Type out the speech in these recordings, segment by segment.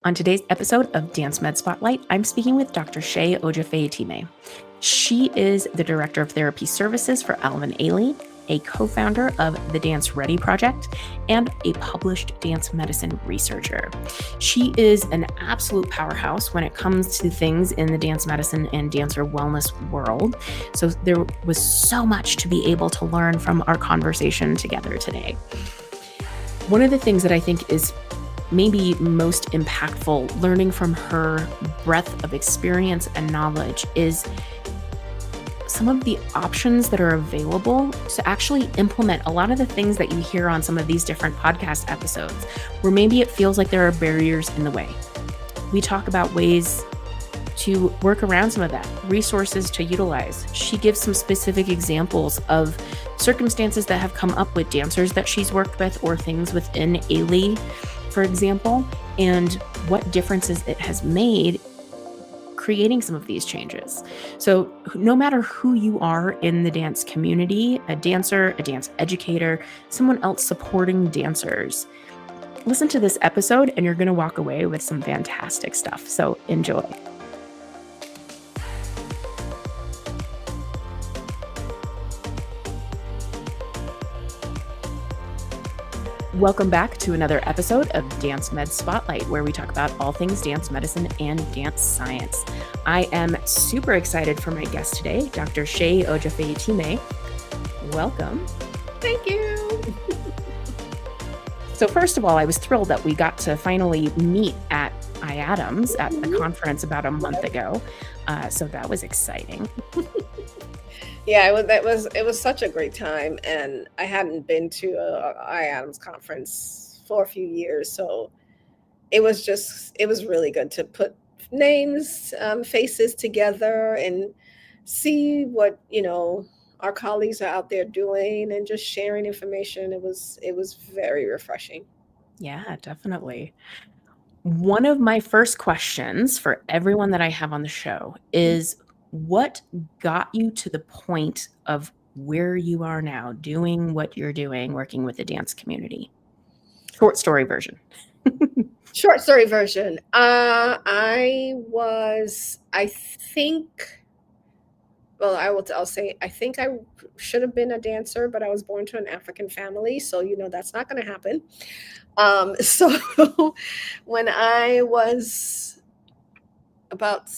On today's episode of DanceMed Spotlight, I'm speaking with Dr. Sheyi Ojofeitimi. She is the Director of Therapy Services for Alvin Ailey, a co-founder of the Dance Ready Project, and a published dance medicine researcher. She is an absolute powerhouse when it comes to things in the dance medicine and dancer wellness world. So there was so much to be able to learn from our conversation together today. One of the things that I think is maybe most impactful, learning from her breadth of experience and knowledge, is some of the options that are available to actually implement a lot of the things that you hear on some of these different podcast episodes, where maybe it feels like there are barriers in the way. We talk about ways to work around some of that, resources to utilize. She gives some specific examples of circumstances that have come up with dancers that she's worked with, or things within Ailey, for example, and what differences it has made creating some of these changes. So no matter who you are in the dance community, a dancer, a dance educator, someone else supporting dancers, listen to this episode and you're going to walk away with some fantastic stuff. So enjoy. Welcome back to another episode of DanceMed Spotlight, where we talk about all things dance medicine and dance science. I am super excited for my guest today, Dr. Sheyi Ojofeitimi. Welcome. Thank you. So first of all, I was thrilled that we got to finally meet at IADMS at the conference about a month ago. So that was exciting. Yeah, it was such a great time, and I hadn't been to a IADMS conference for a few years, so it was really good to put names, faces together, and see what our colleagues are out there doing, and just sharing information. It was very refreshing. Yeah, definitely. One of my first questions for everyone that I have on the show is, what got you to the point of where you are now, doing what you're doing, working with the dance community? Short story version. Short story version. I'll say, I think I should have been a dancer, but I was born to an African family, so that's not going to happen. So when I was about,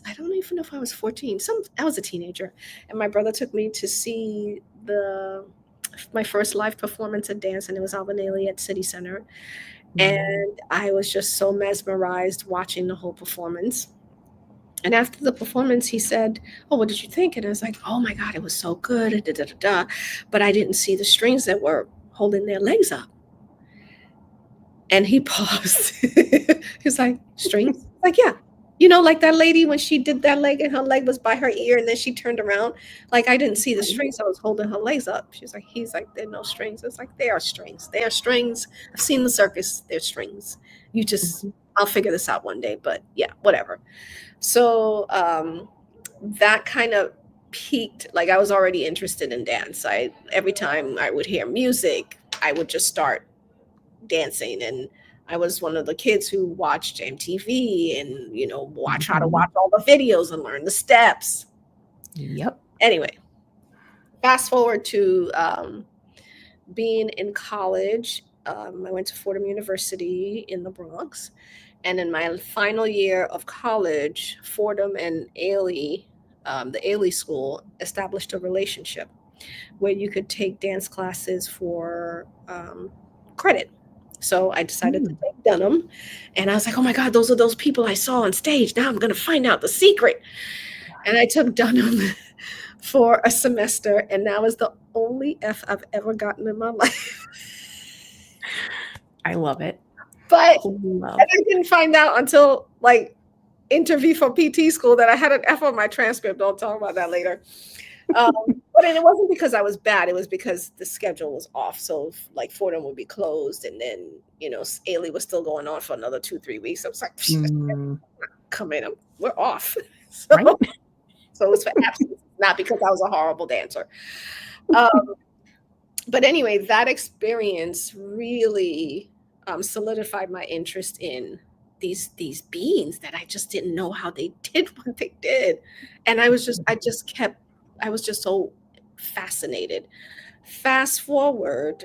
I don't even know if I was 14, I was a teenager, and my brother took me to see my first live performance of dance, and it was Alvin Ailey at City Center. And I was just so mesmerized watching the whole performance. And after the performance, he said, "Oh, what did you think?" And I was like, "Oh my God, it was so good." Da, da, da, da. But I didn't see the strings that were holding their legs up. And he paused. He's like, "Strings?" Like, yeah. Like that lady when she did that leg and her leg was by her ear and then she turned around. Like, I didn't see the strings. I was holding her legs up. He's like, "There are no strings." It's like, "They are strings. They are strings. I've seen the circus. They're strings. I'll figure this out one day." But yeah, whatever. So that kind of piqued, like, I was already interested in dance. Every time I would hear music, I would just start dancing. And I was one of the kids who watched MTV and, watch how to watch all the videos and learn the steps. Yep. Anyway, fast forward to being in college. I went to Fordham University in the Bronx. And in my final year of college, Fordham and Ailey, the Ailey School, established a relationship where you could take dance classes for credit. So I decided to take Dunham, and I was like, "Oh my God, those are those people I saw on stage. Now I'm going to find out the secret." And I took Dunham for a semester, and that was the only F I've ever gotten in my life. I love it. But I didn't find out until interview for PT school that I had an F on my transcript. I'll talk about that later. But it wasn't because I was bad. It was because the schedule was off. So Fordham would be closed, and then Ailey was still going on for another 2-3 weeks. I was like, "Come in, we're off." So, right? So it was for absence, not because I was a horrible dancer. But anyway, that experience really solidified my interest in these beings that I just didn't know how they did what they did. And I was just so fascinated. Fast forward,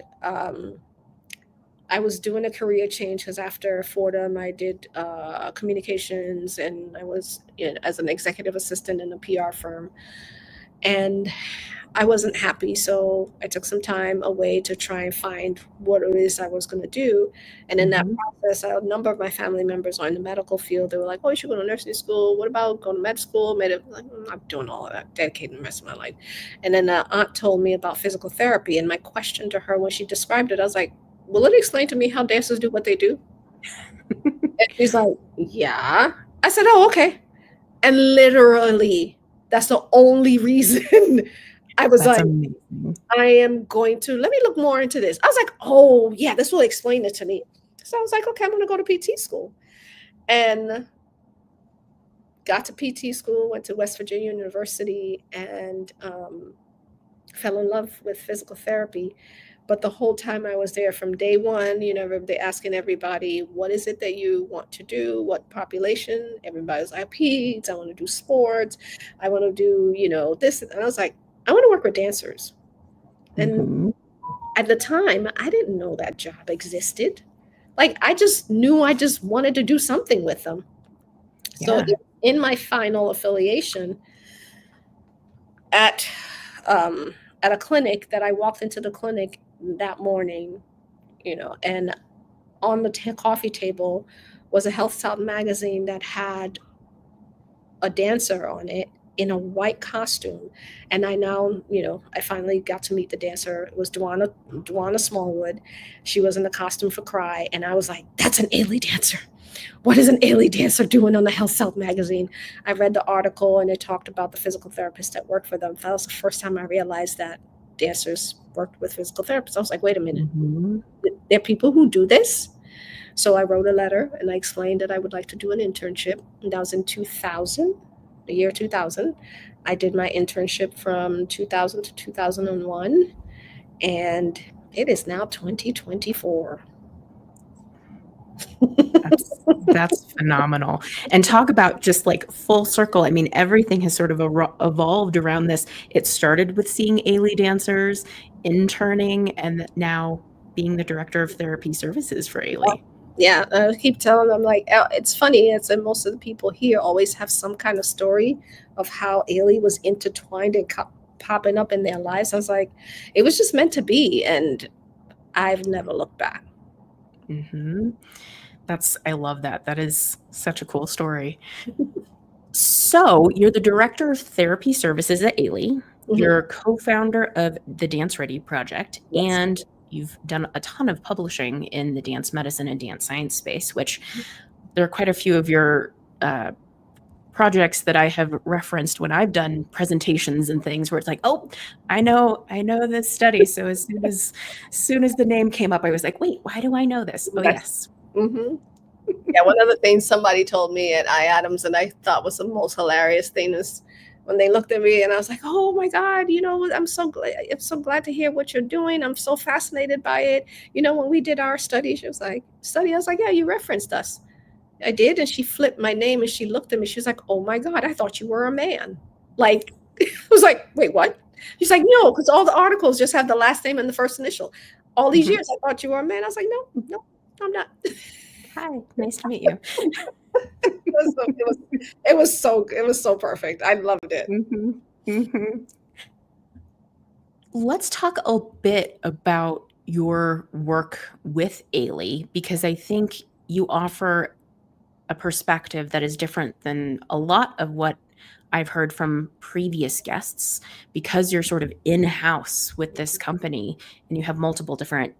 I was doing a career change because after Fordham, I did communications, and I was as an executive assistant in a PR firm. And I wasn't happy, so I took some time away to try and find what it is I was going to do. And in that process, a number of my family members are in the medical field. They were like, "Oh, you should go to nursing school. What about going to med school?" Made it like, I'm not doing all of that, dedicating the rest of my life. And then the aunt told me about physical therapy, and my question to her when she described it, I was like, "Will it explain to me how dancers do what they do?" And she's like, "Yeah." I said, "Oh, okay." And literally, that's the only reason I was That's like, amazing. I am going to let me look more into this. I was like, oh yeah, this will explain it to me. So I was like, okay, I'm gonna go to PT school. And got to PT school, went to West Virginia University, and fell in love with physical therapy. But the whole time I was there, from day one, they asking everybody, what is it that you want to do? What population? Everybody's like, peds, I want to do sports, I want to do, this. And I was like, I want to work with dancers. And Mhm. at the time, I didn't know that job existed. Like, I just knew I just wanted to do something with them. So Yeah. in my final affiliation at um, at a clinic, that I walked into the clinic that morning, and on the coffee table was a Health Style magazine that had a dancer on it in a white costume. And I finally got to meet the dancer. It was Duana Smallwood. She was in the costume for Cry. And I was like, that's an Ailey dancer. What is an Ailey dancer doing on the Health South magazine? I read the article, and it talked about the physical therapist that worked for them. That was the first time I realized that dancers worked with physical therapists. I was like, wait a minute, Mhm. there are people who do this? So I wrote a letter, and I explained that I would like to do an internship. And that was in 2000, the year 2000. I did my internship from 2000 to 2001, and it is now 2024. That's phenomenal. And talk about just like full circle. I mean, everything has sort of evolved around this. It started with seeing Ailey dancers, interning, and now being the director of therapy services for Ailey. Yeah, I keep telling them, like, it's funny. It's and most of the people here always have some kind of story of how Ailey was intertwined and popping up in their lives. I was like, it was just meant to be, and I've never looked back. Hmm. I love that. That is such a cool story. So you're the director of therapy services at Ailey. Mhm. You're co-founder of the Dance Ready Project, Yes. and you've done a ton of publishing in the dance medicine and dance science space, which there are quite a few of your projects that I have referenced when I've done presentations and things where it's like, oh, I know this study. So as soon as the name came up, I was like, wait, why do I know this? Oh, That's yes. hmm Yeah, one of the things somebody told me at Adams, and I thought was the most hilarious thing, is when they looked at me and I was like, "Oh my God, I'm so glad to hear what you're doing. I'm so fascinated by it. When we did our study," she was like, "Study?" I was like, "Yeah, you referenced us." I did, and she flipped my name and she looked at me. She was like, "Oh my God, I thought you were a man." Like, I was like, "Wait, what?" She's like, "No, because all the articles just have the last name and the first initial. All these Mhm. years, I thought you were a man." I was like, "No, no, I'm not." Hi, nice to meet you. It was so perfect. I loved it. Mhm. Mhm. Let's talk a bit about your work with Ailey, because I think you offer a perspective that is different than a lot of what I've heard from previous guests, because you're sort of in-house with this company and you have multiple different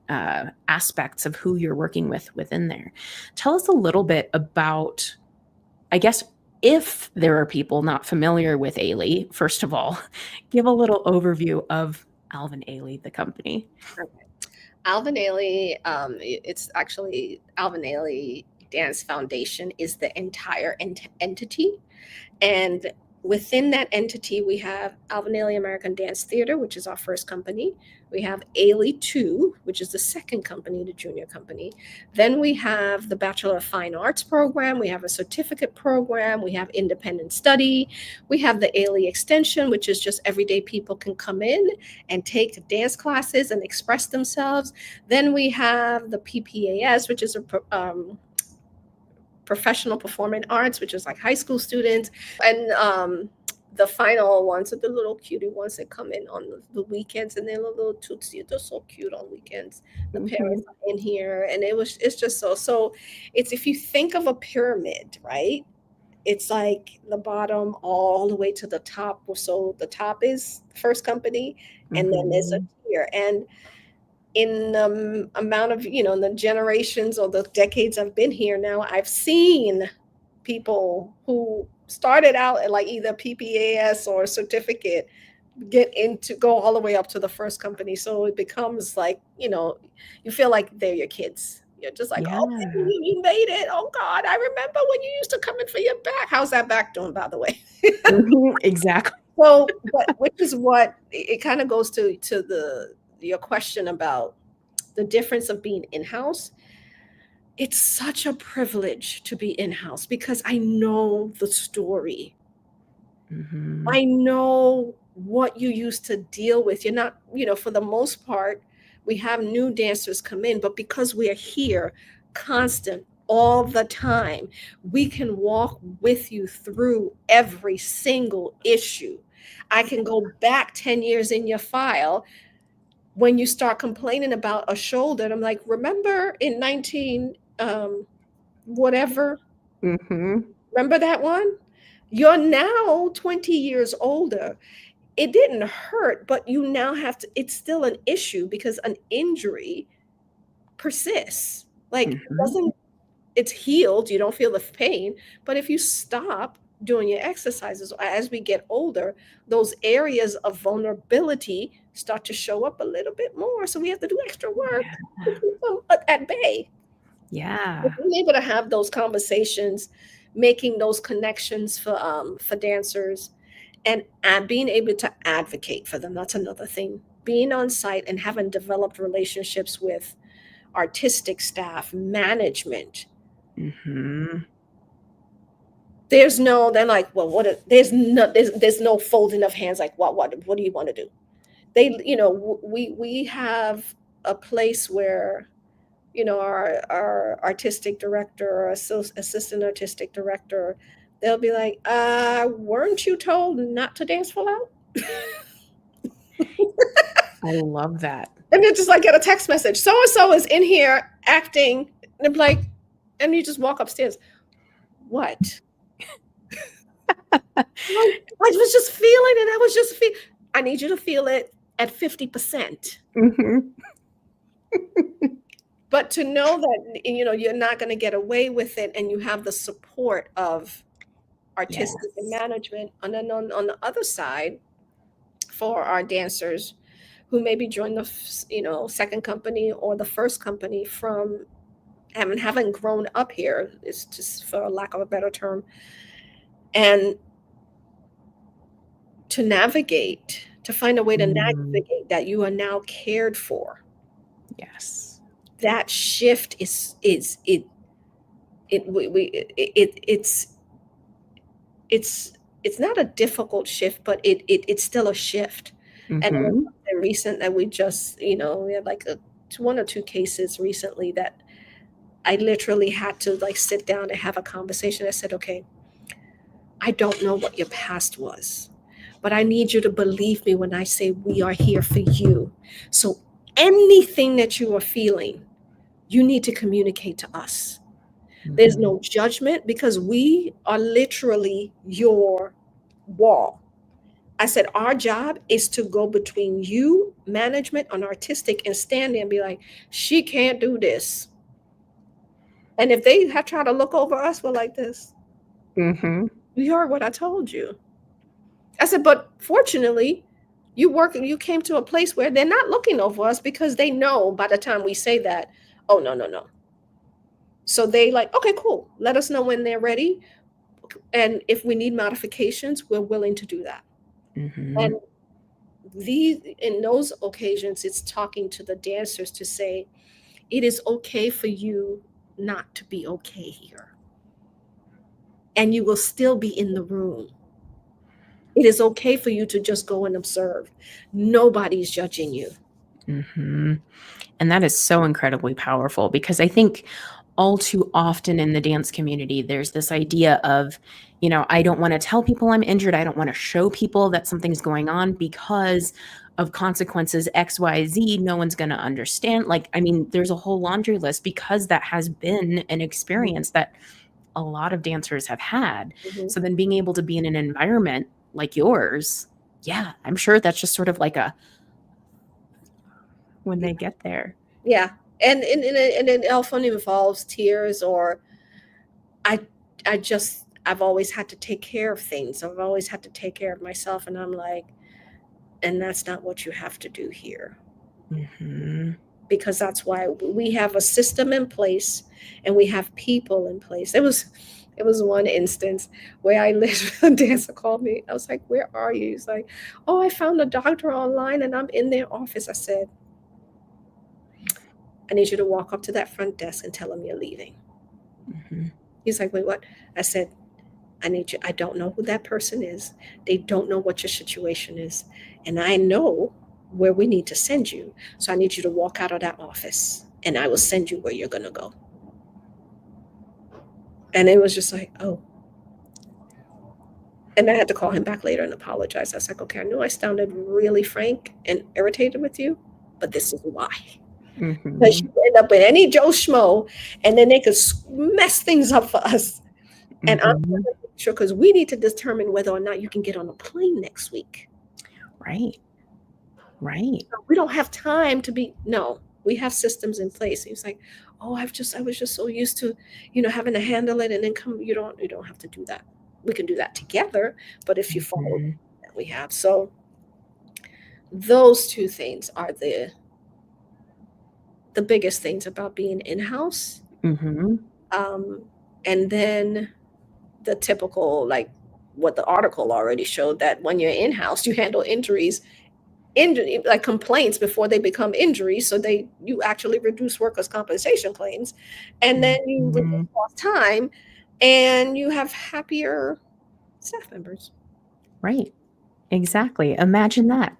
aspects of who you're working with within there. Tell us a little bit about, I guess, if there are people not familiar with Ailey, first of all, give a little overview of Alvin Ailey, the company. Okay. Alvin Ailey, it's actually Alvin Ailey Dance Foundation is the entire entity. And Within that entity, we have Alvin Ailey American Dance Theater, which is our first company. We have Ailey 2, which is the second company, the junior company. Then we have the Bachelor of Fine Arts program. We have a certificate program. We have independent study. We have the Ailey Extension, which is just everyday people can come in and take dance classes and express themselves. Then we have the PPAS, which is a professional performing arts, which is like high school students. And the final ones are the little cutie ones that come in on the weekends, and they're little tootsie. They're so cute on weekends. The parents are in here, and it's just so it's, if you think of a pyramid, right? It's like the bottom all the way to the top. So the top is first company, and then there's a tier. And in the amount of, in the generations or the decades I've been here now, I've seen people who started out at like either PPAS or certificate go all the way up to the first company. So it becomes like, you feel like they're your kids. You're just like, oh, you made it. Oh God, I remember when you used to come in for your back. How's that back doing, by the way? Exactly. So, which is what it kind of goes to your question about the difference of being in-house. It's such a privilege to be in-house because I know the story. I know what you used to deal with. You're not, for the most part, we have new dancers come in, but because we are here constant all the time, we can walk with you through every single issue. I can go back 10 years in your file when you start complaining about a shoulder. And I'm like, remember in 19 whatever? Remember that one? You're now 20 years older. It didn't hurt, but you now have to, it's still an issue because an injury persists. Like it doesn't, it's healed. You don't feel the pain. But if you stop doing your exercises as we get older, those areas of vulnerability start to show up a little bit more. So we have to do extra work to keep them at bay. Yeah. Being able to have those conversations, making those connections for dancers, and being able to advocate for them. That's another thing. Being on site and having developed relationships with artistic staff, management. They're like, well, there's no folding of hands. Like, what do you want to do? We have a place where, our artistic director or assistant artistic director, they'll be like, weren't you told not to dance full out? I love that. And then just like get a text message, so-and-so is in here acting, and they're like, and you just walk upstairs. What? I was just feeling it. I need you to feel it at 50%. But to know that, you're not going to get away with it, and you have the support of artistic and management. And then on the other side, for our dancers who maybe join the second company or the first company from having grown up here, is just for lack of a better term, and to find a way to navigate that you are now cared for. Yes. That shift it's not a difficult shift, but it's still a shift. And recent that we just, we had like one or two cases recently that I literally had to like sit down and have a conversation. I said, okay, I don't know what your past was, but I need you to believe me when I say we are here for you. So anything that you are feeling, you need to communicate to us. There's no judgment because we are literally your wall. I said, our job is to go between you, management, and artistic, and stand there and be like, she can't do this. And if they have tried to look over us, we're like this. You heard what I told you. I said, but fortunately, you came to a place where they're not looking over us because they know by the time we say that, oh, no. So they like, okay, cool. Let us know when they're ready. and if we need modifications, we're willing to do that. Mm-hmm. And in those occasions, it's talking to the dancers to say, it is okay for you not to be okay here. And you will still be in the room. It is okay for you to just go and observe. Nobody's judging you. Mm-hmm. And that is so incredibly powerful, because I think all too often in the dance community, there's this idea of, I don't want to tell people I'm injured. I don't want to show people that something's going on because of consequences X, Y, Z. No one's going to understand. Like, I mean, there's a whole laundry list, because that has been an experience that a lot of dancers have had. Mhm. So then being able to be in an environment like yours, yeah, I'm sure that's just sort of like when they get there. Yeah. And it often involves tears, or I I've always had to take care of things. I've always had to take care of myself. And I'm like, and that's not what you have to do here. Mm-hmm. Because that's why we have a system in place and we have people in place. It was one instance where I literally, a dancer called me. I was like, where are you? He's like, oh, I found a doctor online and I'm in their office. I said, I need you to walk up to that front desk and tell them you're leaving. Mm-hmm. He's like, wait, what? I said, I need you. I don't know who that person is. They don't know what your situation is. And I know where we need to send you. So I need you to walk out of that office and I will send you where you're going to go. And it was just like, oh. And I had to call him back later and apologize. I was like, okay, I knew I sounded really frank and irritated with you, but this is why. Mm-hmm. Because you end up with any Joe Schmo and then they could mess things up for us. And I'm Mm-hmm. sure, because we need to determine whether or not you can get on a plane next week. Right. We don't have time to be, no, we have systems in place. He was like, oh, I was just so used to, having to handle it and then come, you don't have to do that. We can do that together, but if you follow Mm-hmm. that we have. So those two things are the biggest things about being in-house. Mm-hmm. And then the typical, like what the article already showed, that when you're in-house, you handle injuries, like complaints before they become injuries. So you actually reduce workers' compensation claims, and then you Mm-hmm. reduce lost time, and you have happier staff members. Right. Exactly. Imagine that.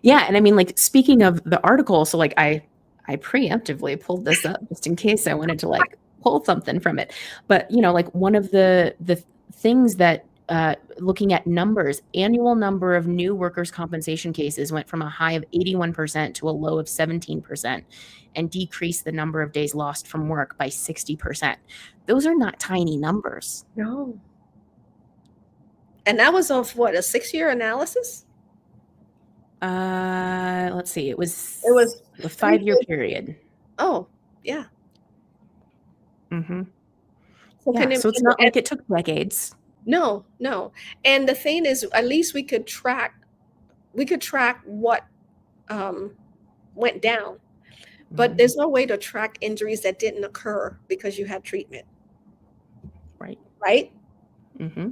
Yeah. And I mean, like, speaking of the article, so like I preemptively pulled this up just in case I wanted to like pull something from it. But like one of the things that looking at numbers, annual number of new workers' compensation cases went from a high of 81% to a low of 17%, and decreased the number of days lost from work by 60%. Those are not tiny numbers. No. And that was of what, a 6-year analysis? Let's see. It was a 3 5-year period. Oh, yeah. Mm-hmm. So Yeah. So it's not like it took decades. no. And the thing is, at least we could track what went down. But there's no way to track injuries that didn't occur because you had treatment. Right? Mm-hmm.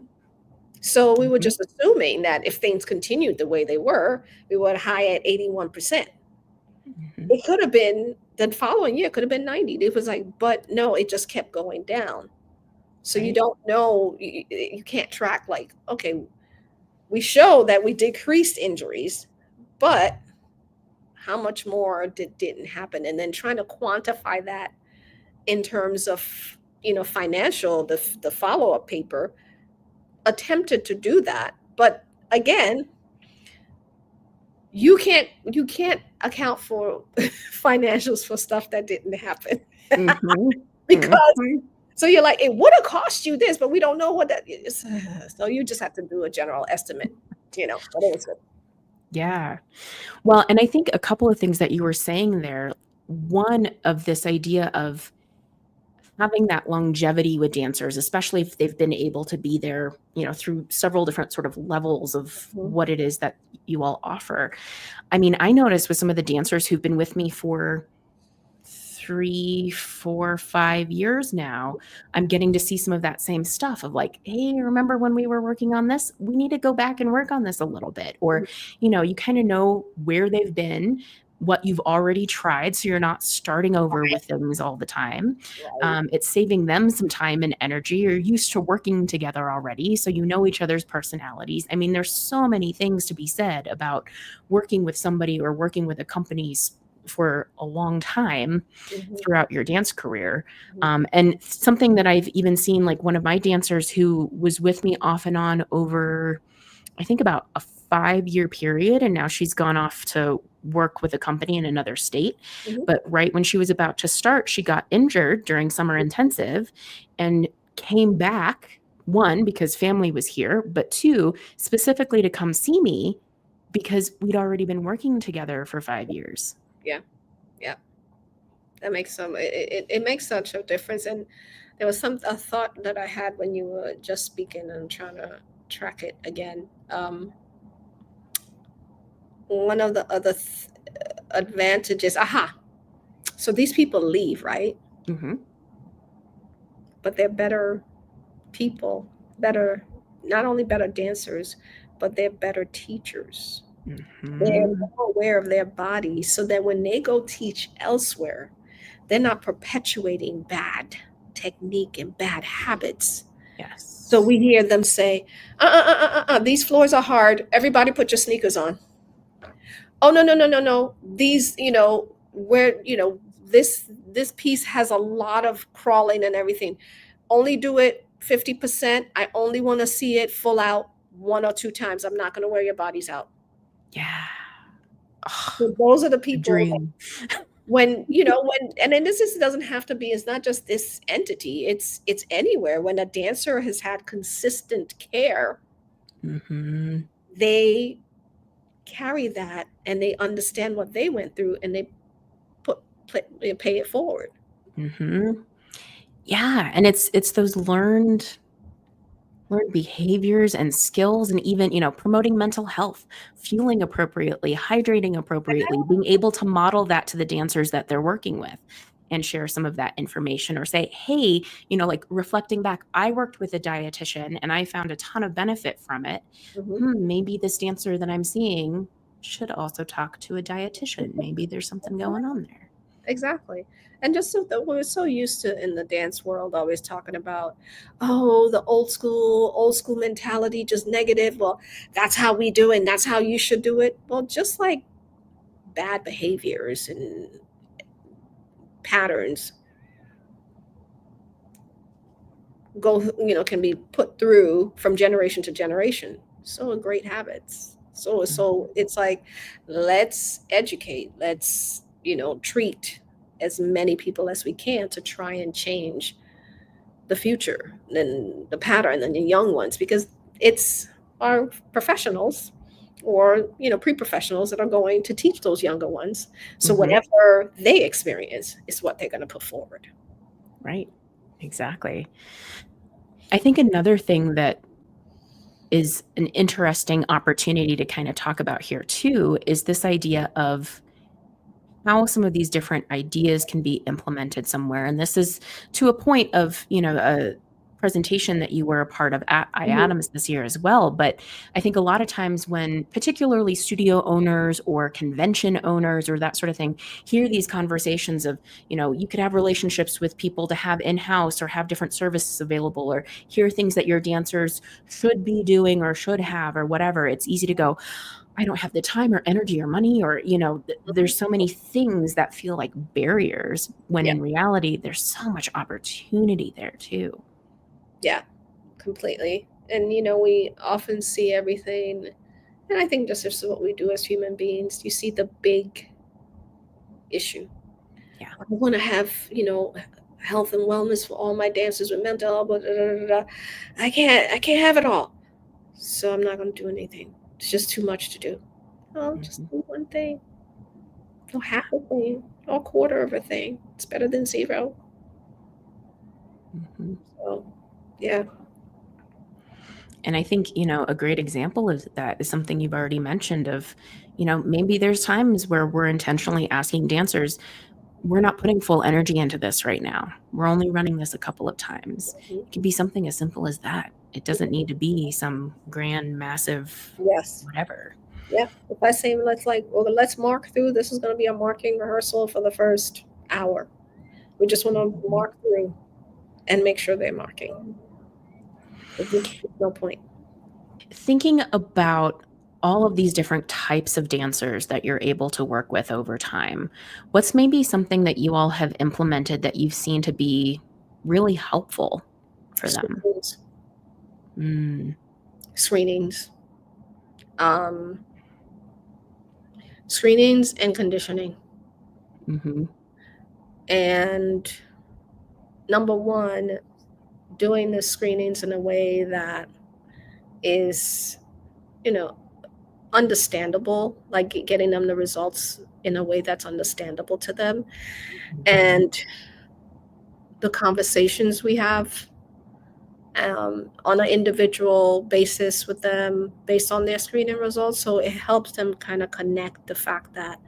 So we were just assuming that if things continued the way they were, we were high at 81%. Mm-hmm. It could have been the following year, could have been 90. It was like, but no, it just kept going down. So you don't know, you can't track, like, okay, we show that we decreased injuries, but how much more didn't happen? And then trying to quantify that in terms of, financial, the follow-up paper attempted to do that. But again, you can't account for financials for stuff that didn't happen. Mm-hmm. Because so you're like, it would have cost you this, but we don't know what that is. So you just have to do a general estimate, but it was good. Yeah. Well, and I think a couple of things that you were saying there, one of this idea of having that longevity with dancers, especially if they've been able to be there, through several different sort of levels of what it is that you all offer. I mean, I noticed with some of the dancers who've been with me for 3, 4, 5 years now, I'm getting to see some of that same stuff of like, hey, remember when we were working on this? We need to go back and work on this a little bit. Or, you kind of know where they've been, what you've already tried. So you're not starting over with things all the time. Right. It's saving them some time and energy. You're used to working together already. So you know each other's personalities. I mean, there's so many things to be said about working with somebody or working with a company for a long time Mhm. throughout your dance career. Mhm. And something that I've even seen, like one of my dancers who was with me off and on over, I think about a 5-year period, and now she's gone off to work with a company in another state. Mhm. But right when she was about to start, she got injured during summer intensive and came back, one, because family was here, but two, specifically to come see me because we'd already been working together for 5 years. Yeah. Yeah. That makes it makes such a difference. And there was a thought that I had when you were just speaking, and I'm trying to track it again. One of the other advantages, so these people leave, right? Mm-hmm. But they're better people, better, not only better dancers, but they're better teachers. They're Mm-hmm. more aware of their bodies so that when they go teach elsewhere, they're not perpetuating bad technique and bad habits. So Yes. we hear them say, these floors are hard. Everybody put your sneakers on. Oh, no, no, no, no, no. These, where, this piece has a lot of crawling and everything. Only do it 50%. I only want to see it full out 1 or 2 times. I'm not going to wear your bodies out. Yeah. Oh, So those are the the people dream. and then this doesn't have to be, it's not just this entity, it's anywhere. When a dancer has had consistent care, Mm-hmm. they carry that and they understand what they went through, and they pay it forward. Mm-hmm. Yeah. And it's those learned behaviors and skills, and even promoting mental health, fueling appropriately, hydrating appropriately, being able to model that to the dancers that they're working with and share some of that information, or say, hey, like reflecting back, I worked with a dietitian and I found a ton of benefit from it. Mhm. Maybe this dancer that I'm seeing should also talk to a dietitian. Maybe there's something going on there. Exactly. And just so that we're so used to in the dance world always talking about, oh, the old school mentality, just negative. Well, that's how we do it, and that's how you should do it. Well, just like bad behaviors and patterns can be put through from generation to generation. So are great habits. So it's like, let's educate, let's treat as many people as we can to try and change the future and the pattern and the young ones, because it's our professionals or pre-professionals that are going to teach those younger ones. So Mm-hmm. whatever they experience is what they're going to put forward. Right. Exactly. I think another thing that is an interesting opportunity to kind of talk about here too is this idea of how some of these different ideas can be implemented somewhere. And this is to a point of, a presentation that you were a part of at Mhm. iAdams this year as well. But I think a lot of times when particularly studio owners or convention owners or that sort of thing hear these conversations of, you could have relationships with people to have in-house or have different services available, or hear things that your dancers should be doing or should have or whatever, it's easy to go, I don't have the time or energy or money, or, there's so many things that feel like barriers when Yeah, in reality, there's so much opportunity there too. yeah, completely. And we often see everything, and I think this is what we do as human beings. You see the big issue. Yeah. I want to have, health and wellness for all my dancers with mental health, blah, blah, blah, blah. I can't have it all. So I'm not going to do anything. It's just too much to do. Oh, just Mhm. do one thing, or half a thing, or a quarter of a thing. It's better than zero. Mhm. So, yeah. And I think, a great example of that is something you've already mentioned of, maybe there's times where we're intentionally asking dancers, we're not putting full energy into this right now. We're only running this a couple of times. It could be something as simple as that. It doesn't need to be some grand, massive Yes. whatever. Yeah. If I say let's mark through, this is going to be a marking rehearsal for the first hour. We just want to mark through and make sure they're marking. There's no point. Thinking about all of these different types of dancers that you're able to work with over time, what's maybe something that you all have implemented that you've seen to be really helpful for them? Screenings. Mm. Screenings. Screenings and conditioning. Mm-hmm. And number one, doing the screenings in a way that is, understandable, like getting them the results in a way that's understandable to them. And the conversations we have on an individual basis with them based on their screening results. So it helps them kind of connect the fact that,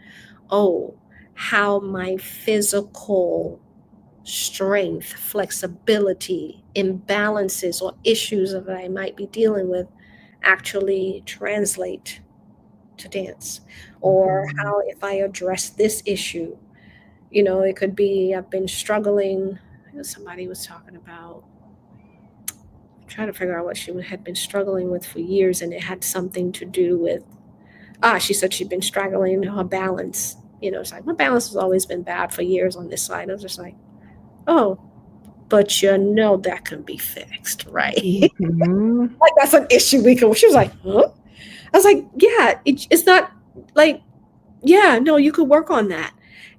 oh, how my physical strength, flexibility, imbalances, or issues that I might be dealing with actually translate to dance. Or how, if I address this issue, it could be I've been struggling. Somebody was talking about trying to figure out what she had been struggling with for years, and it had something to do with she said she'd been struggling her balance. It's like my balance has always been bad for years on this side. I was just like, oh, but that can be fixed, right? Mm-hmm. Like that's an issue we can. She was like, huh? I was like, yeah, it's not like, yeah, no, you could work on that.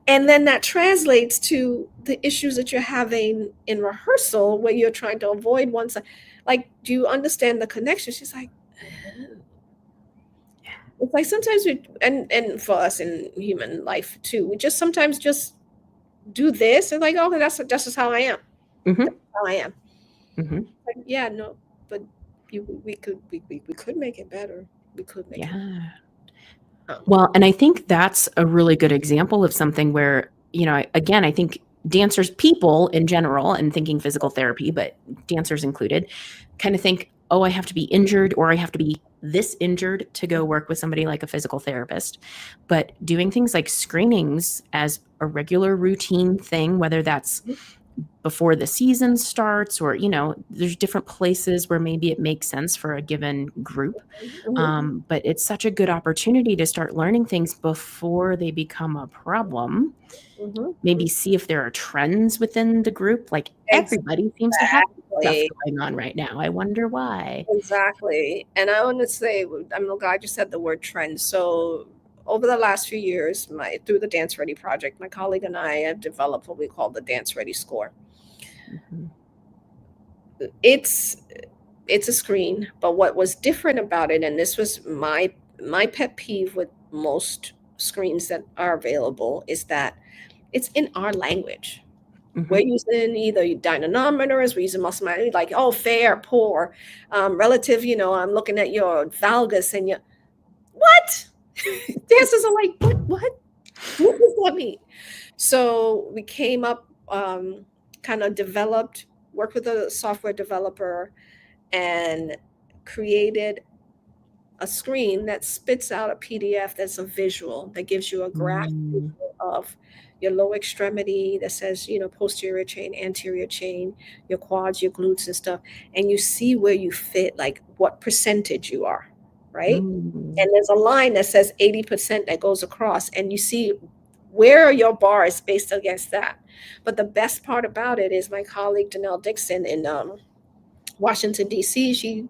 And then that translates to the issues that you're having in rehearsal where you're trying to avoid one side. Like, do you understand the connection? She's like, oh. It's like sometimes and for us in human life too, we just sometimes just do this and like, okay, that's just how I am. Mm-hmm. That's how I am. Mm-hmm. Like, yeah, no, but we could make it better. We could make it. Yeah. Well, and I think that's a really good example of something where, again, I think dancers, people in general, and thinking physical therapy, but dancers included, kind of think, oh, I have to be injured or I have to be this injured to go work with somebody like a physical therapist. But doing things like screenings as a regular routine thing, whether that's before the season starts or, there's different places where maybe it makes sense for a given group. But it's such a good opportunity to start learning things before they become a problem. Maybe see if there are trends within the group. Like everybody seems to have stuff going on right now. I wonder why. Exactly. And I want to say, I'm glad you said the word trend. So over the last few years, through the Dance Ready project, my colleague and I have developed what we call the Dance Ready score. Mm-hmm. It's a screen, but what was different about it, and this was my pet peeve with most screens that are available, is that it's in our language. Mm-hmm. We're using either dynamometers, we're using muscle memory, like, oh, fair, poor, relative, I'm looking at your valgus and what? Dancers are like, what does that mean? So we came up, kind of developed, worked with a software developer and created a screen that spits out a PDF that's a visual, that gives you a graph of your lower extremity that says, posterior chain, anterior chain, your quads, your glutes and stuff. And you see where you fit, like what percentage you are, right? And there's a line that says 80% that goes across, and you see where are your bars based against that. But the best part about it is my colleague Danelle Dixon in Washington, D.C., she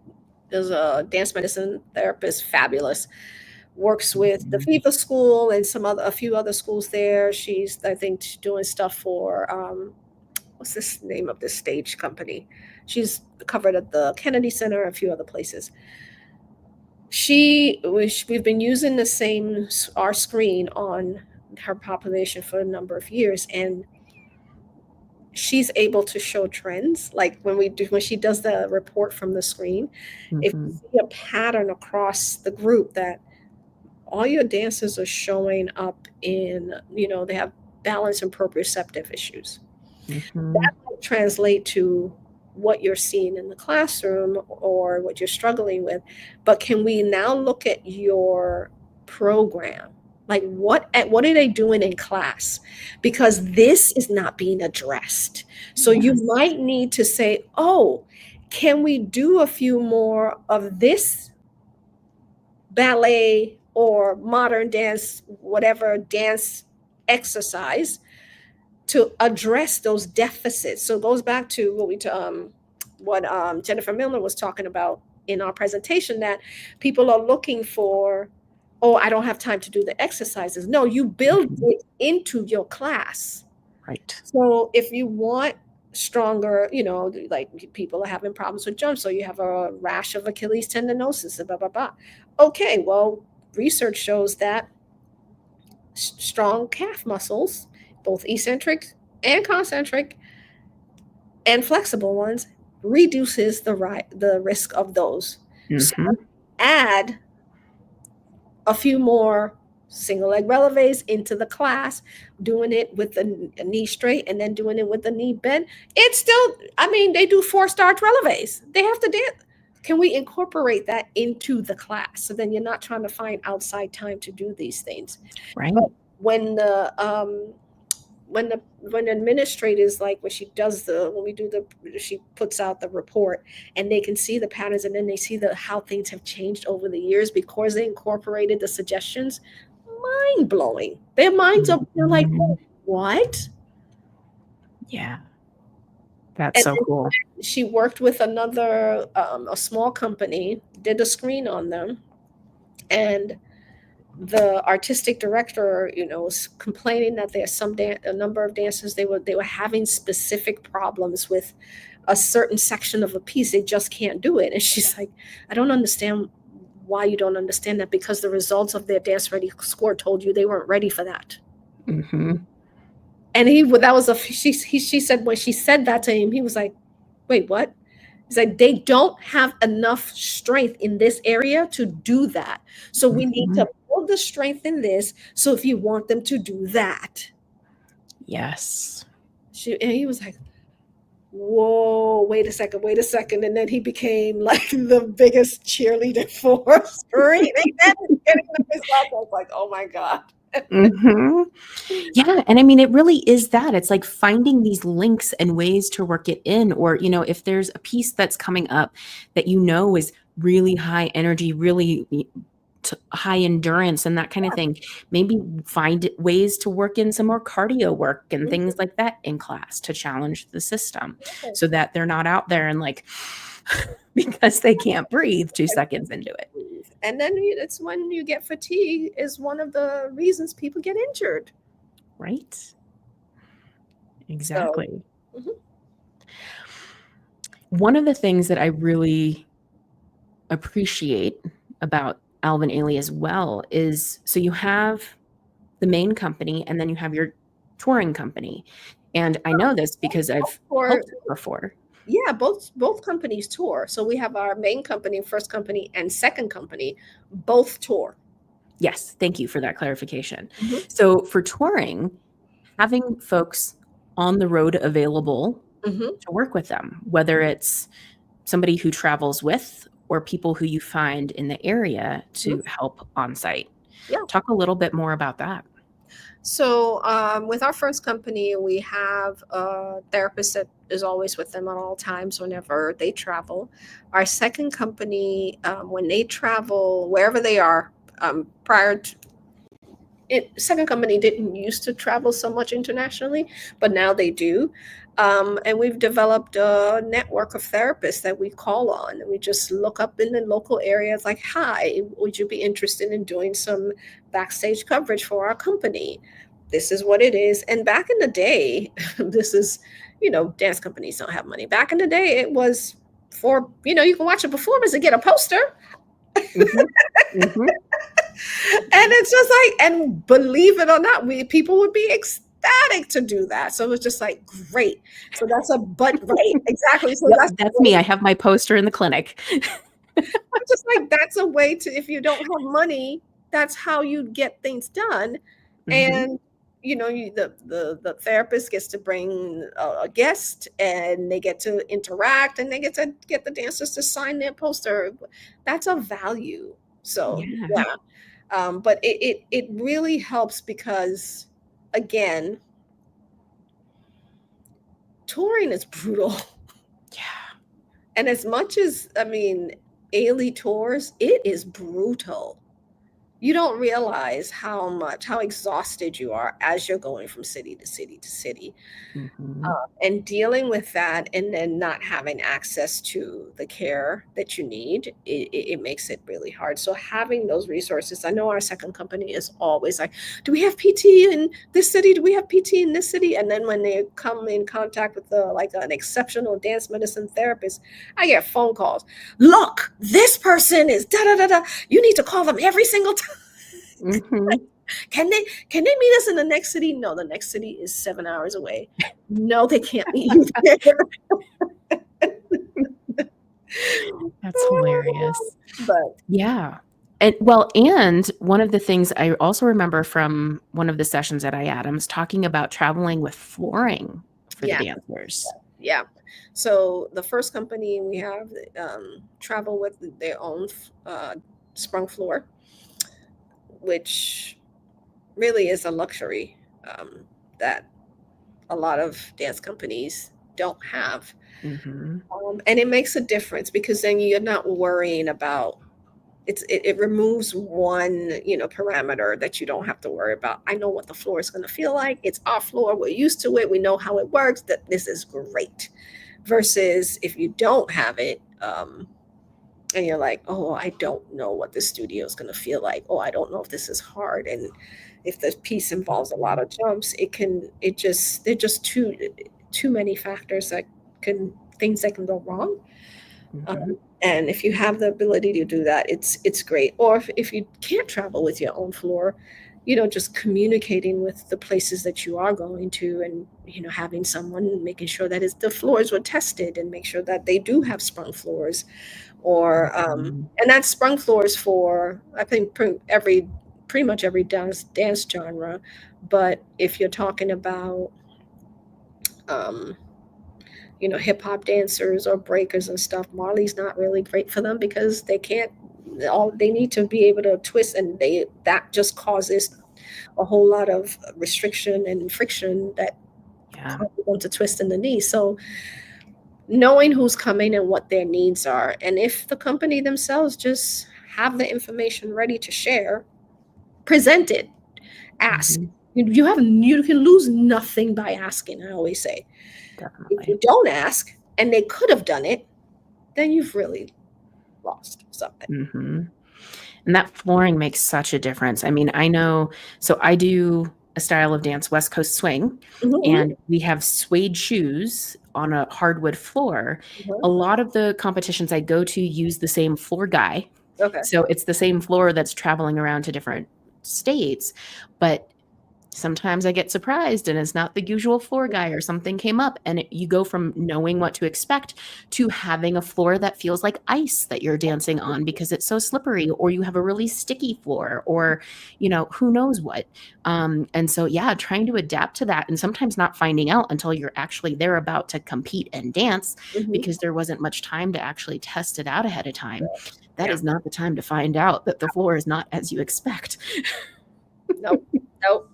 is a dance medicine therapist, fabulous. Works with the FIFA school and a few other schools there. She's, I think, doing stuff for what's this name of this stage company? She's covered at the Kennedy Center, a few other places. We've been using our screen on her population for a number of years, and she's able to show trends. Like when she does the report from the screen, if you see a pattern across the group that all your dancers are showing up in, they have balance and proprioceptive issues. Mm-hmm. That might translate to what you're seeing in the classroom or what you're struggling with. But can we now look at your program? Like what are they doing in class? Because this is not being addressed. So you Yes. might need to say, oh, can we do a few more of this ballet or modern dance, whatever dance exercise to address those deficits. So it goes back to what Jennifer Miller was talking about in our presentation, that people are looking for, oh, I don't have time to do the exercises. No, you build Mhm. it into your class. Right. So if you want stronger, like people are having problems with jump, so you have a rash of Achilles tendinosis, blah, blah, blah. Okay, well, research shows that strong calf muscles, both eccentric and concentric and flexible ones, reduces the risk of those. So Mm-hmm. add a few more single leg releves into the class, doing it with the knee straight and then doing it with the knee bent. It's still, I mean, they do 4 starch releves. They have to dance. Can we incorporate that into the class? So then you're not trying to find outside time to do these things. Right. But when the administrators, like she puts out the report and they can see the patterns, and then they see how things have changed over the years because they incorporated the suggestions. Mind blowing. Their minds are, they're like, Mhm. what? Yeah. That's And so cool. she worked with a small company, did a screen on them, and the artistic director, was complaining that there's a number of dancers, they were having specific problems with a certain section of a piece. They just can't do it. And she's like, I don't understand why you don't understand that, because the results of their dance ready score told you they weren't ready for that. Mm-hmm. And she said, when she said that to him, he was like, wait, what? He's like, they don't have enough strength in this area to do that. So we need Mm-hmm. to build the strength in this. So if you want them to do that, Yes. and he was like, whoa, wait a second. And then he became like the biggest cheerleader for screaming and getting the results. I was like, oh my God. Mm-hmm. Yeah. And I mean, it really is that. It's like finding these links and ways to work it in. Or, if there's a piece that's coming up that is really high energy, really high endurance and that kind of thing, maybe find ways to work in some more cardio work and things like that in class to challenge the system so that they're not out there and like because they can't breathe 2 seconds into it. And then it's when you get fatigue is one of the reasons people get injured. Right. Exactly. So, one of the things that I really appreciate about Alvin Ailey as well is, so you have the main company and then you have your touring company. And I know this because I've helped before. Yeah, both companies tour. So we have our main company, first company, and second company, both tour. Yes, thank you for that clarification. Mhm. So for touring, having folks on the road available Mhm. to work with them, whether it's somebody who travels with or people who you find in the area to help on site. Yeah. Talk a little bit more about that. So with our first company, we have a therapist that is always with them at all times whenever they travel. Our second company, when they travel, wherever they are, prior to second company didn't used to travel so much internationally, but now they do. And we've developed a network of therapists that we call on. And we just look up in the local areas like, hi, would you be interested in doing some backstage coverage for our company? This is what it is. And back in the day, this is, dance companies don't have money. Back in the day, it was for, you can watch a performance and get a poster. Mm-hmm. Mm-hmm. And it's just like, and believe it or not, people would be ecstatic to do that. So it was just like, great. So that's right, exactly. So Yep, that's me. I have my poster in the clinic. I'm just like, that's a way to, if you don't have money, that's how you get things done. Mm-hmm. And, the therapist gets to bring a guest, and they get to interact, and they get to get the dancers to sign their poster. That's a value. So Yeah. yeah, but it really helps because, again, touring is brutal. Yeah. And as much as, I mean, Ailey tours, it is brutal. You don't realize how exhausted you are as you're going from city to city to city. Hmm. And dealing with that, and then not having access to the care that you need, it makes it really hard. So having those resources, I know our second company is always like, do we have PT in this city? Do we have PT in this city? And then when they come in contact with like an exceptional dance medicine therapist, I get phone calls. Look, this person is da da da da. You need to call them every single time. Hmm. Can they meet us in the next city? No, the next city is 7 hours away. No, they can't meet you there. That's hilarious. But Yeah. And one of the things I also remember from one of the sessions at IADAMS talking about traveling with flooring for the yeah, dancers. yeah. So the first company we have travel with their own sprung floor, which really is a luxury that a lot of dance companies don't have. Hmm. And it makes a difference because then you're not worrying about it removes one parameter that you don't have to worry about. I know what the floor is going to feel like. It's our floor. We're used to it. We know how it works. That this is great. Versus if you don't have it, and you're like, oh, I don't know what the studio is going to feel like. Oh, I don't know if this is hard. And if the piece involves a lot of jumps, they're just too many factors that things that can go wrong. Hmm. And if you have the ability to do that, it's great. Or if you can't travel with your own floor, just communicating with the places that you are going to, and having someone making sure that the floors were tested, and make sure that they do have sprung floors, or Hmm. and that's sprung floors for, I think, pretty much every dance genre. But if you're talking about um, hip hop dancers or breakers and stuff, Marley's not really great for them because they can't. All they need to be able to twist, and that just causes a whole lot of restriction and friction that Yeah. causes them to twist in the knee. So knowing who's coming and what their needs are, and if the company themselves just have the information ready to share, present it, ask. Hmm. You can lose nothing by asking. I always say, if Definitely. you don't ask and they could have done it, then you've really lost something. Hmm. And that flooring makes such a difference. I mean, I know, so I do a style of dance, West Coast swing, Mhm, and we have suede shoes on a hardwood floor. A mhm. lot of the competitions I go to use the same floor guy. Okay. So it's the same floor that's traveling around to different states, but sometimes I get surprised and it's not the usual floor guy or something came up. And you go from knowing what to expect to having a floor that feels like ice that you're dancing on because it's so slippery, or you have a really sticky floor, or, who knows what. And so, yeah, trying to adapt to that and sometimes not finding out until you're actually there about to compete and dance Mhm. because there wasn't much time to actually test it out ahead of time. That Yeah. is not the time to find out that the floor is not as you expect. Nope. Nope.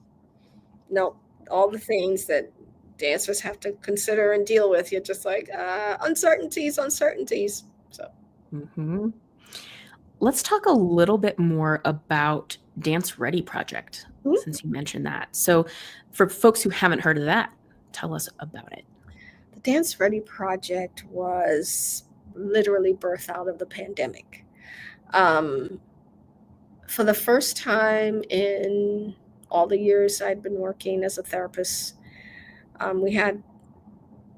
Nope. All the things that dancers have to consider and deal with. You're just like, uncertainties, uncertainties. So, Hmm. Let's talk a little bit more about Dance Ready Project, mhm. since you mentioned that. So, for folks who haven't heard of that, tell us about it. The Dance Ready project was literally birthed out of the pandemic. Um, for the first time in all the years I'd been working as a therapist, we had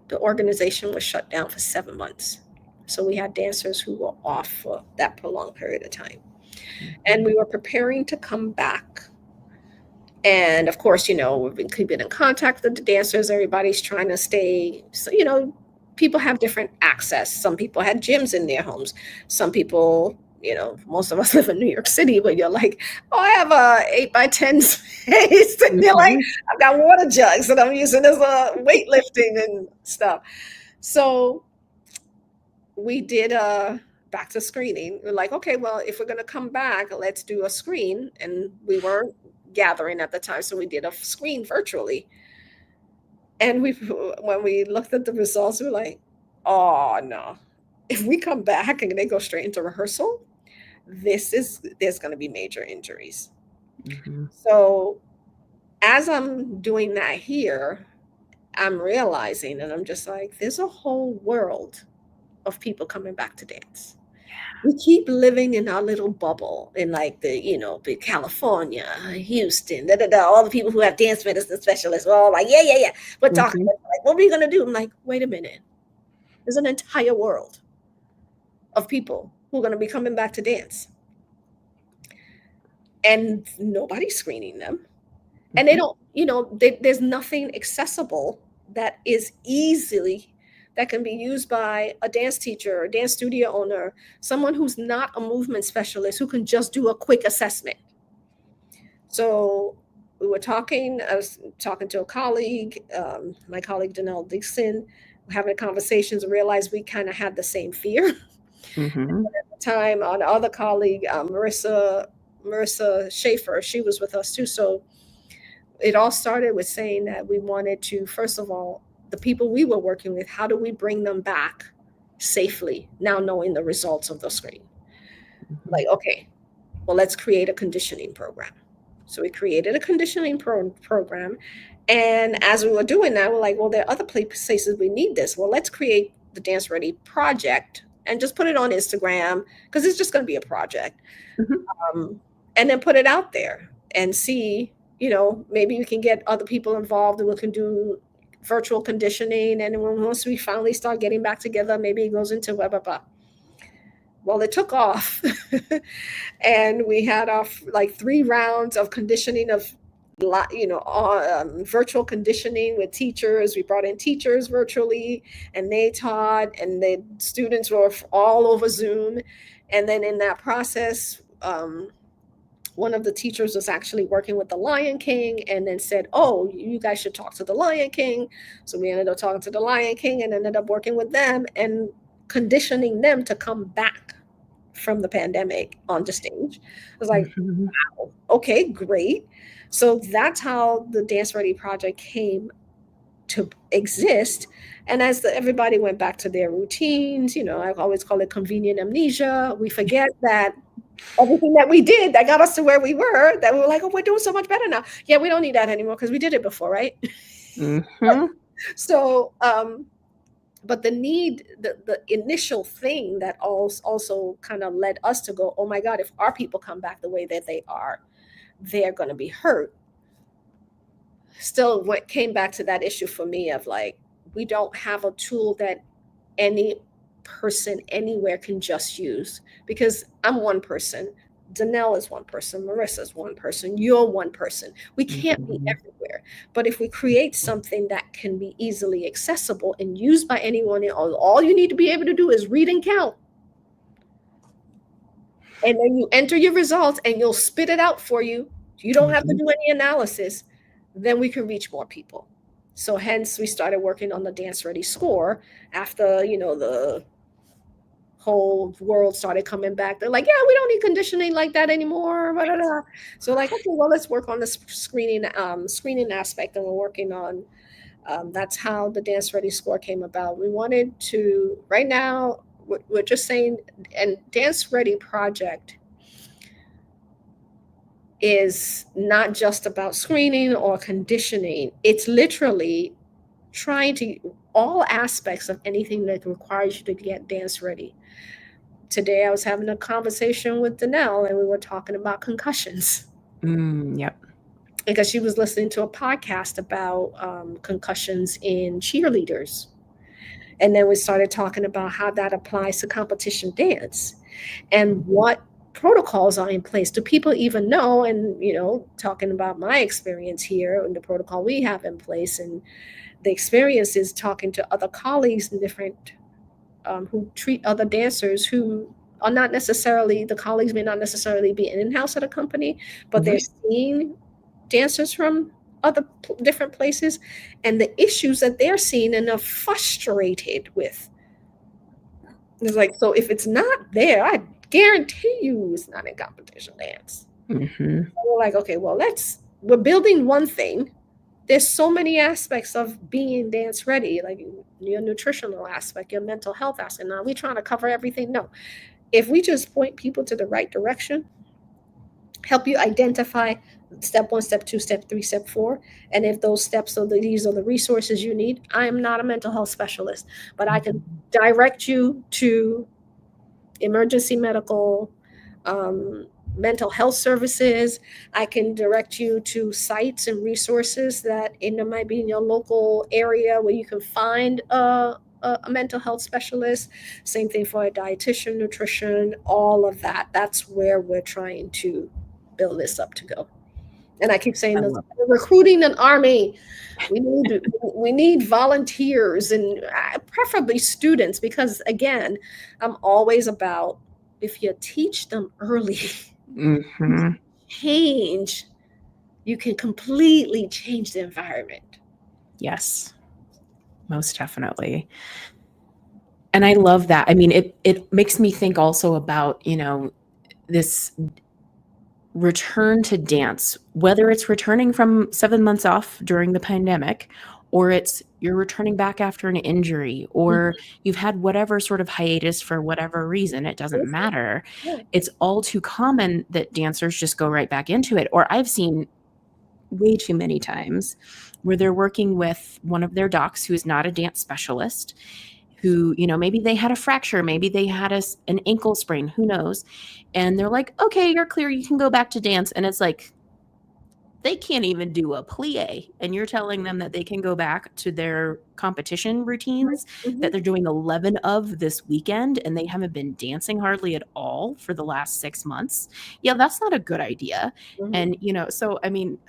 the organization was shut down for 7 months. So we had dancers who were off for that prolonged period of time. And Mhm. we were preparing to come back. And of course, we've been keeping in contact with the dancers. Everybody's trying to stay, so, people have different access. Some people had gyms in their homes. Some people most of us live in New York City, but you're like, oh, I have a 8x10 space. And you're like, Mhm. I've got water jugs that I'm using as a weightlifting and stuff. So we did a back to screening. We're like, okay, well, if we're going to come back, let's do a screen. And we weren't gathering at the time, so we did a screen virtually. And when we looked at the results, we were like, oh no, if we come back and they go straight into rehearsal, there's going to be major injuries. Mhm. So as I'm doing that here, I'm realizing, and I'm just like, there's a whole world of people coming back to dance. We keep living in our little bubble in like the California, Houston, all the people who have dance medicine specialists are all like, yeah, yeah, yeah. We're talking Mhm. like, what are we gonna do? I'm like, wait a minute. There's an entire world of people who are gonna be coming back to dance. And nobody's screening them. And they Mhm. don't, there's nothing accessible that is easily that can be used by a dance teacher, a dance studio owner, someone who's not a movement specialist who can just do a quick assessment. So I was talking to a colleague, my colleague Danelle Dixon, having conversations and realized we kind of had the same fear. Mhm. At the time, our other colleague, Marissa Schaefer, she was with us too. So it all started with saying that we wanted to, first of all, the people we were working with, how do we bring them back safely now knowing the results of the screen? Mhm. Like, okay, well, let's create a conditioning program. So we created a conditioning program. And as we were doing that, we're like, well, there are other places we need this. Well, let's create the Dance Ready project and just put it on Instagram because it's just going to be a project. Mhm. And then put it out there and see, maybe we can get other people involved and we can do virtual conditioning. And once we finally start getting back together, maybe it goes into blah, blah, blah. Well, it took off. And we had our like 3 rounds of conditioning of virtual conditioning with teachers. We brought in teachers virtually and they taught, and the students were all over Zoom. And then in that process, one of the teachers was actually working with the Lion King and then said, oh, you guys should talk to the Lion King. So we ended up talking to the Lion King and ended up working with them and conditioning them to come back from the pandemic on the stage. I was like, Mhm. wow, okay, great. So that's how the Dance Ready project came to exist. And as everybody went back to their routines, I always call it convenient amnesia. We forget that everything that we did that got us to where we were, that we were like, oh, we're doing so much better now. Yeah, we don't need that anymore because we did it before, right? Mhm. So, but the initial thing that also kind of led us to go, oh my God, if our people come back the way that they are, they're going to be hurt. Still, what came back to that issue for me of like, we don't have a tool that any person anywhere can just use because I'm one person. Danelle is one person. Marissa is one person. You're one person. We can't be Mhm. everywhere. But if we create something that can be easily accessible and used by anyone, all you need to be able to do is read and count. And then you enter your results and you'll spit it out for you. You don't have to Mhm. do any analysis. Then we can reach more people. So hence we started working on the Dance Ready score after, the whole world started coming back. They're like, yeah, we don't need conditioning like that anymore. Blah, blah, blah. So like, okay, well, let's work on the screening aspect, and we're working on. That's how the Dance Ready score came about. We wanted to right now. We're just saying, and Dance Ready project is not just about screening or conditioning. It's literally trying to all aspects of anything that requires you to get dance ready. Today I was having a conversation with Danelle and we were talking about concussions Yep. because she was listening to a podcast about concussions in cheerleaders. And then we started talking about how that applies to competition dance and Mhm. what protocols are in place. Do people even know? And, talking about my experience here and the protocol we have in place, and the experience is talking to other colleagues and different who treat other dancers who are not necessarily, the colleagues may not necessarily be in-house at a company, but they're seeing dancers from other different places and the issues that they're seeing and are frustrated with. It's like, so if it's not there, I guarantee you it's not in competition dance. Mm-hmm. So we're like, okay, well, we're building one thing. There's so many aspects of being dance ready, like your nutritional aspect, your mental health aspect. Now, are we trying to cover everything? No. If we just point people to the right direction, help you identify step 1, step 2, step 3, step 4, and if those steps are these are the resources you need. I am not a mental health specialist, but I can direct you to emergency medical, mental health services. I can direct you to sites and resources that might be in your local area where you can find a mental health specialist. Same thing for a dietitian, nutrition, all of that. That's where we're trying to build this up to go. And I keep saying this, recruiting an army. We need volunteers and preferably students, because again, I'm always about, if you teach them early, Mm-hmm. you can completely change the environment. Yes, most definitely. And I love that. I mean, it makes me think also about, this return to dance, whether it's returning from 7 months off during the pandemic, or it's you're returning back after an injury, or you've had whatever sort of hiatus for whatever reason, it doesn't matter. Yeah. It's all too common that dancers just go right back into it. Or I've seen way too many times where they're working with one of their docs who is not a dance specialist, who, maybe they had a fracture, maybe they had an ankle sprain, who knows? And they're like, okay, you're clear, you can go back to dance. And it's like, they can't even do a plie. And you're telling them that they can go back to their competition routines that they're doing 11 of this weekend, and they haven't been dancing hardly at all for the last 6 months. Yeah, that's not a good idea. And, so, I mean,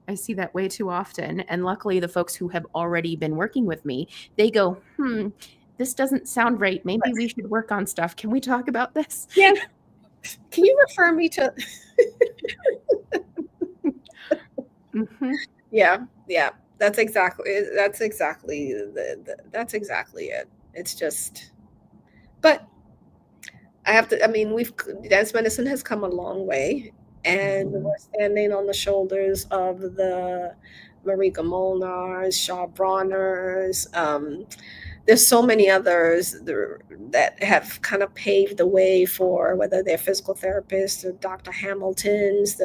I see that way too often. And luckily, the folks who have already been working with me, they go, this doesn't sound right. Maybe we should work on stuff. Can we talk about this? Yeah. Can you refer me to? Yeah. That's exactly it. It's just, but dance medicine has come a long way, and we're standing on the shoulders of the Marika Molnars, Shaw Bronners. There's so many others that have kind of paved the way for, whether they're physical therapists or Dr. Hamiltons,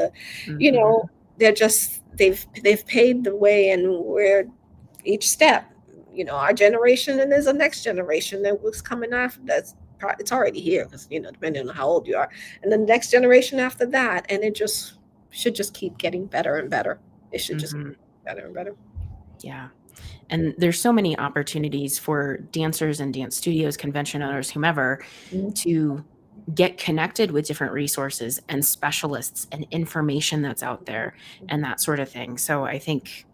they're just, they've paved the way, and we're each step, our generation, and there's a next generation that was coming after that's, it's already here, because depending on how old you are, and the next generation after that, and it just should just keep getting better and better. It should just get better and better. Yeah. And there's so many opportunities for dancers and dance studios, convention owners, whomever, to get connected with different resources and specialists and information that's out there and that sort of thing. So I think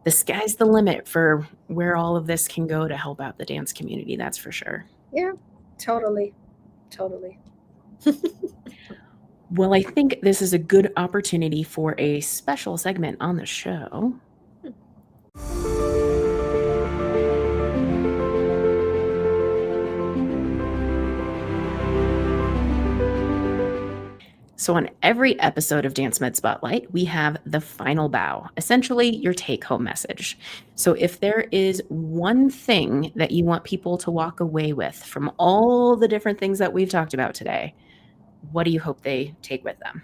the sky's the limit for where all of this can go to help out the dance community. That's for sure. Yeah, totally. Well, I think this is a good opportunity for a special segment on the show. So on every episode of DanceMed Spotlight, we have the final bow, essentially your take-home message. So if there is one thing that you want people to walk away with from all the different things that we've talked about today, what do you hope they take with them?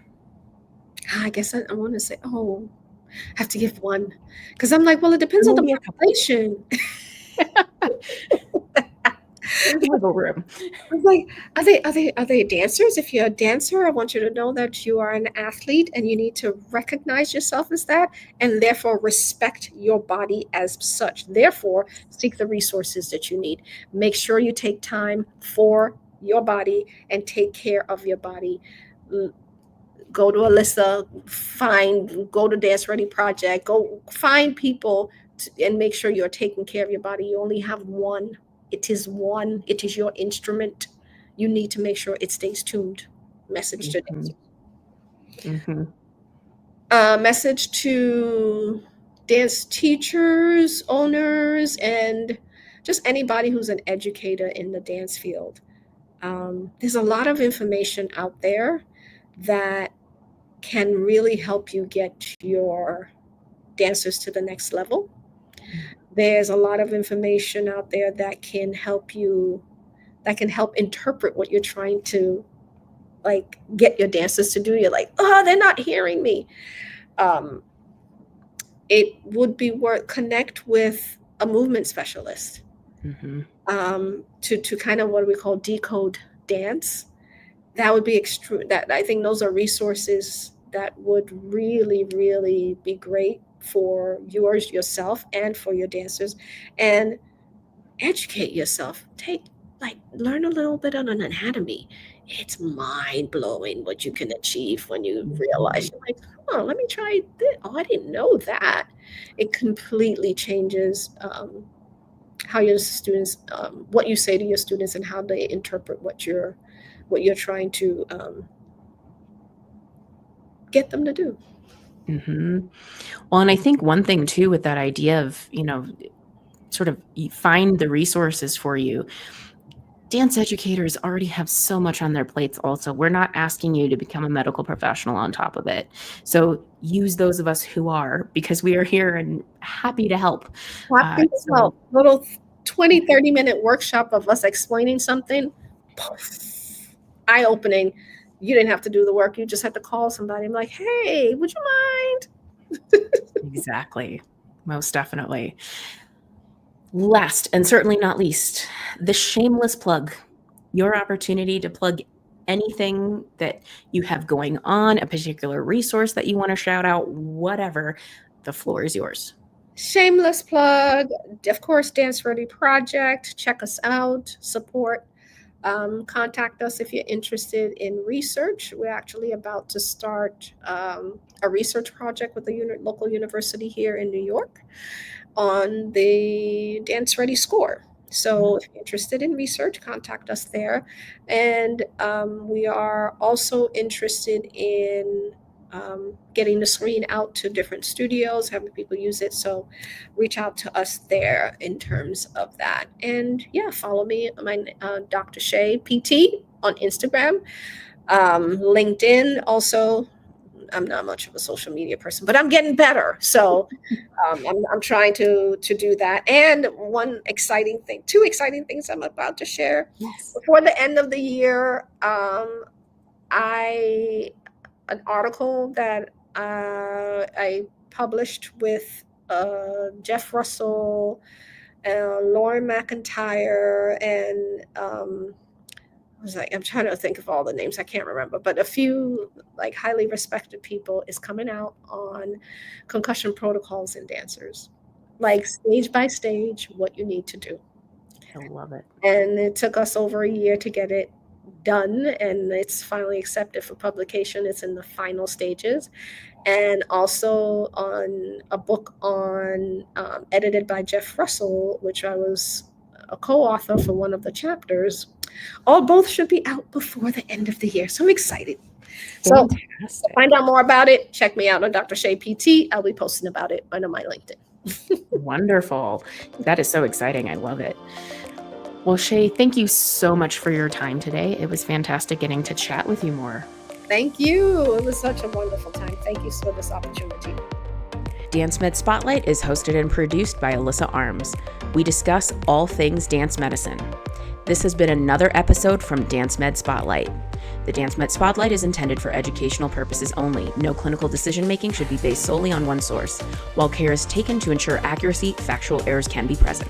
I guess I want to say, I have to give one, because I'm like, well, it depends on the population. There's wiggle room. I was like, are they dancers? If you're a dancer, I want you to know that you are an athlete, and you need to recognize yourself as that, and therefore respect your body as such. Therefore, seek the resources that you need. Make sure you take time for your body and take care of your body. Go to Alyssa, go to Dance Ready Project, go find people and make sure you're taking care of your body. You only have one. It is one. It is your instrument. you need to make sure it stays tuned. Message to dancers. Message to dance teachers, owners, and just anybody who's an educator in the dance field. There's a lot of information out there that can really help you get your dancers to the next level. There's a lot of information out there that can help interpret what you're trying to get your dancers to do. You're like, oh, they're not hearing me. It would be worth connect with a movement specialist to kind of what we call decode dance. That would be extreme. That I think those are resources that would really, really be great for yourself and for your dancers. And educate yourself. Learn a little bit on an anatomy. It's mind blowing what you can achieve when you realize you're like, oh, let me try this. Oh, I didn't know that. It completely changes how your students, what you say to your students, and how they interpret what you're trying to get them to do. Well, and I think one thing too with that idea of, sort of find the resources for you. Dance educators already have so much on their plates also. We're not asking you to become a medical professional on top of it. So use those of us who are, because we are here and happy to help. Little 20, 30-minute workshop of us explaining something, eye-opening. You didn't have to do the work. You just had to call somebody and be like, hey, would you mind? Exactly. Most definitely. Last and certainly not least, the shameless plug, your opportunity to plug anything that you have going on, a particular resource that you want to shout out, whatever. The floor is yours. Shameless plug, of course, Dance Ready Project. Check us out, support. Contact us if you're interested in research. We're actually about to start a research project with a local university here in New York on the Dance Ready score. So if you're interested in research, contact us there. And we are also interested in getting the screen out to different studios, having people use it. So reach out to us there in terms of that. And yeah, follow me, my Dr. Sheyi PT on Instagram, LinkedIn also. I'm not much of a social media person, but I'm getting better. So I'm trying to do that. And two exciting things I'm about to share. Yes. Before the end of the year, an article that I published with Jeff Russell, Lauren McIntyre, and I'm trying to think of all the names. I can't remember, but a few highly respected people is coming out on concussion protocols in dancers, stage by stage, what you need to do. I love it. And it took us over a year to get it done, and it's finally accepted for publication. It's in the final stages. And also on a book edited by Jeff Russell, which I was a co-author for one of the chapters. Both should be out before the end of the year. So I'm excited. Fantastic. So to find out more about it, check me out on Dr. Sheyi PT. I'll be posting about it on my LinkedIn. Wonderful. That is so exciting. I love it. Well, Sheyi, thank you so much for your time today. It was fantastic getting to chat with you more. Thank you. It was such a wonderful time. Thank you for this opportunity. DanceMed Spotlight is hosted and produced by Alyssa Arms. We discuss all things dance medicine. This has been another episode from DanceMed Spotlight. The DanceMed Spotlight is intended for educational purposes only. No clinical decision-making should be based solely on one source. While care is taken to ensure accuracy, factual errors can be present.